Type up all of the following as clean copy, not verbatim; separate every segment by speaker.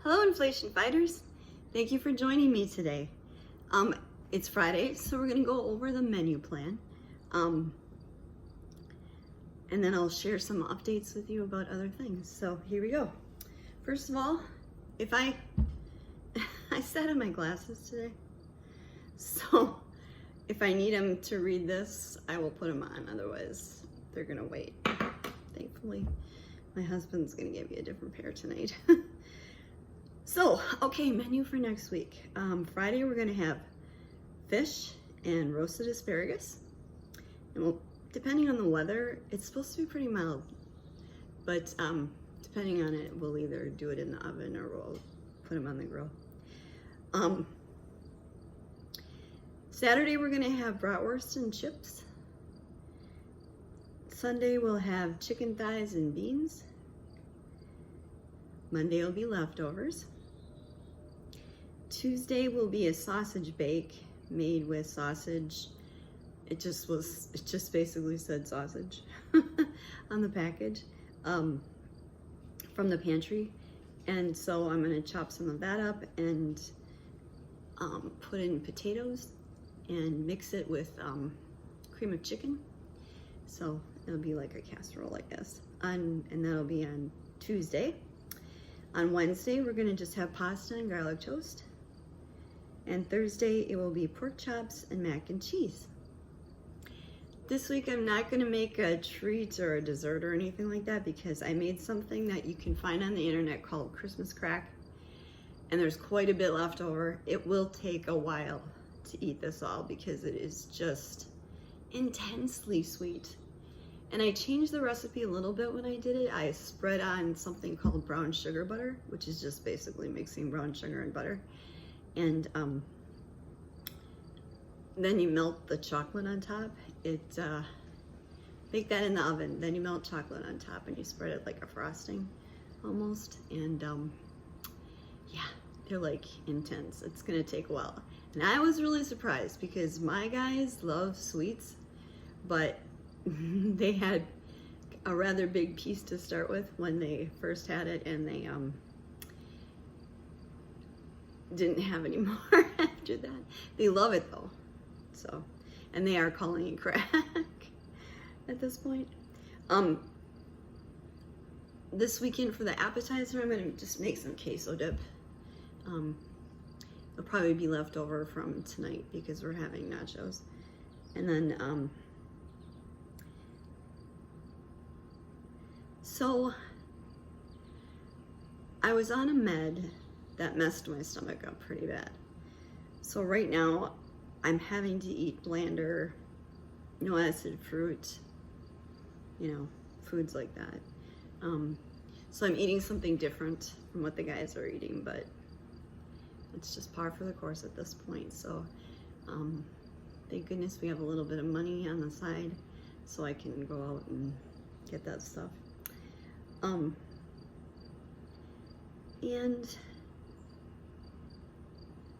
Speaker 1: Hello, inflation fighters. Thank you for joining me today. It's Friday, so we're gonna go over the menu plan. And then I'll share some updates with you about other things. So here we go. First of all, I sat in my glasses today. So if I need them to read this, I will put them on. Otherwise, they're gonna wait. Thankfully, my husband's gonna give me a different pair tonight. So, okay, menu for next week. Friday, we're gonna have fish and roasted asparagus. And we'll, depending on the weather, it's supposed to be pretty mild. But depending on it, we'll either do it in the oven or we'll put them on the grill. Saturday, we're gonna have bratwurst and chips. Sunday, we'll have chicken thighs and beans. Monday will be leftovers. Tuesday will be a sausage bake made with sausage. It just basically said sausage on the package from the pantry. And so I'm gonna chop some of that up and put in potatoes and mix it with cream of chicken. So it'll be like a casserole, I guess. And that'll be on Tuesday. On Wednesday, we're gonna just have pasta and garlic toast. And Thursday, it will be pork chops and mac and cheese. This week, I'm not gonna make a treat or a dessert or anything like that because I made something that you can find on the internet called Christmas crack. And there's quite a bit left over. It will take a while to eat this all because it is just intensely sweet. And I changed the recipe a little bit when I did it. I spread on something called brown sugar butter, which is just basically mixing brown sugar and butter. And then you melt the chocolate on top. Bake that in the oven. Then you melt chocolate on top and you spread it like a frosting almost. And yeah, they're like intense. It's gonna take a while. And I was really surprised because my guys love sweets, but they had a rather big piece to start with when they first had it, and they didn't have any more after that. They love it though, so, and they are calling it crack at this point. This weekend for the appetizer, I'm gonna just make some queso dip. It'll probably be left over from tonight because we're having nachos. And then so I was on a med that messed my stomach up pretty bad. So right now I'm having to eat blander, no acid fruit, you know, foods like that. So I'm eating something different from what the guys are eating, but it's just par for the course at this point. So thank goodness we have a little bit of money on the side so I can go out and get that stuff. And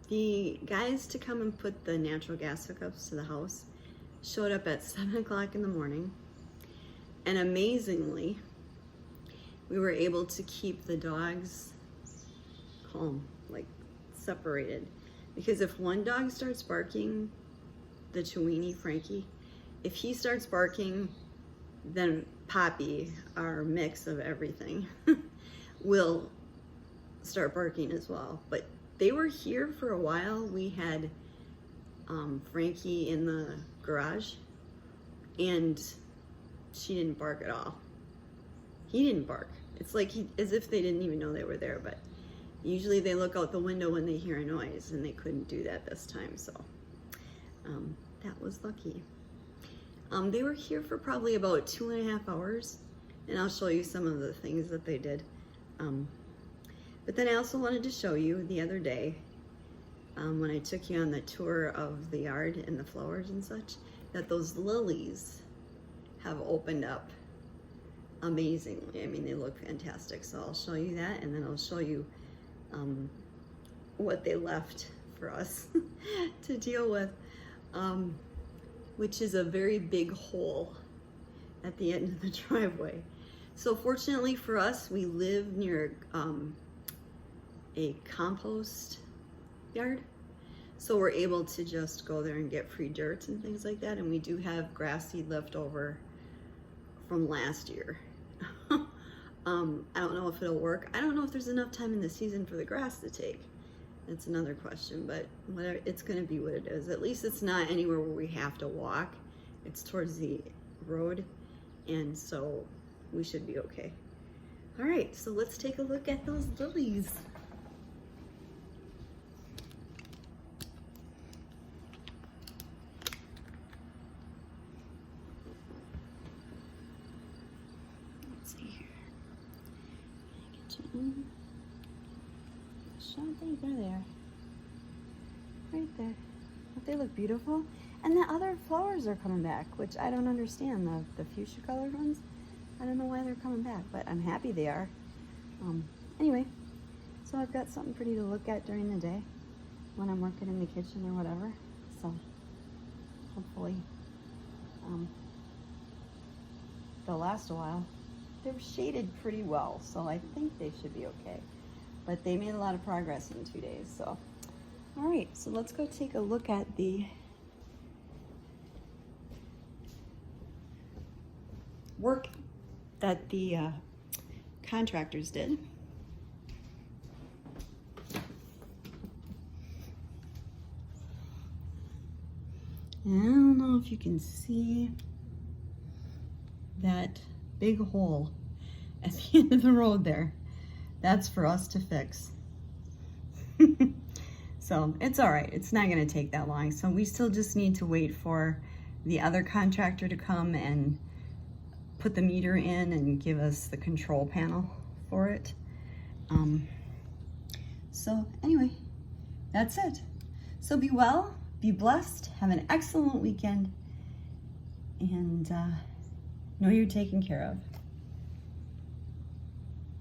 Speaker 1: the guys to come and put the natural gas hookups to the house showed up at 7 o'clock in the morning. And amazingly, we were able to keep the dogs calm, like separated. Because if one dog starts barking, the Chiweenie, Frankie, if he starts barking, then Poppy, our mix of everything, will start barking as well. But they were here for a while. We had Frankie in the garage and she didn't bark at all. He didn't bark. It's like as if they didn't even know they were there, but usually they look out the window when they hear a noise and they couldn't do that this time, so that was lucky. They were here for probably about 2.5 hours, and I'll show you some of the things that they did. But then I also wanted to show you the other day, when I took you on the tour of the yard and the flowers and such, that those lilies have opened up amazingly. I mean, they look fantastic. So I'll show you that, and then I'll show you what they left for us to deal with. Which is a very big hole at the end of the driveway. So fortunately for us, we live near a compost yard. So we're able to just go there and get free dirt and things like that. And we do have grass seed left over from last year. I don't know if it'll work. I don't know if there's enough time in the season for the grass to take. That's another question, but whatever, it's gonna be what it is. At least it's not anywhere where we have to walk. It's towards the road, and so we should be okay. All right, so let's take a look at those lilies. Let's see here. There they are. Right there. Don't they look beautiful? And the other flowers are coming back, which I don't understand. The fuchsia colored ones, I don't know why they're coming back, but I'm happy they are. Anyway, so I've got something pretty to look at during the day when I'm working in the kitchen or whatever. So hopefully they'll last a while. They're shaded pretty well, so I think they should be okay. But they made a lot of progress in 2 days, so. All right, so let's go take a look at the work that the contractors did. And I don't know if you can see that big hole at the end of the road there. That's for us to fix. So it's all right, it's not gonna take that long. So we still just need to wait for the other contractor to come and put the meter in and give us the control panel for it. So anyway, that's it. So be well, be blessed, have an excellent weekend, and know you're taken care of.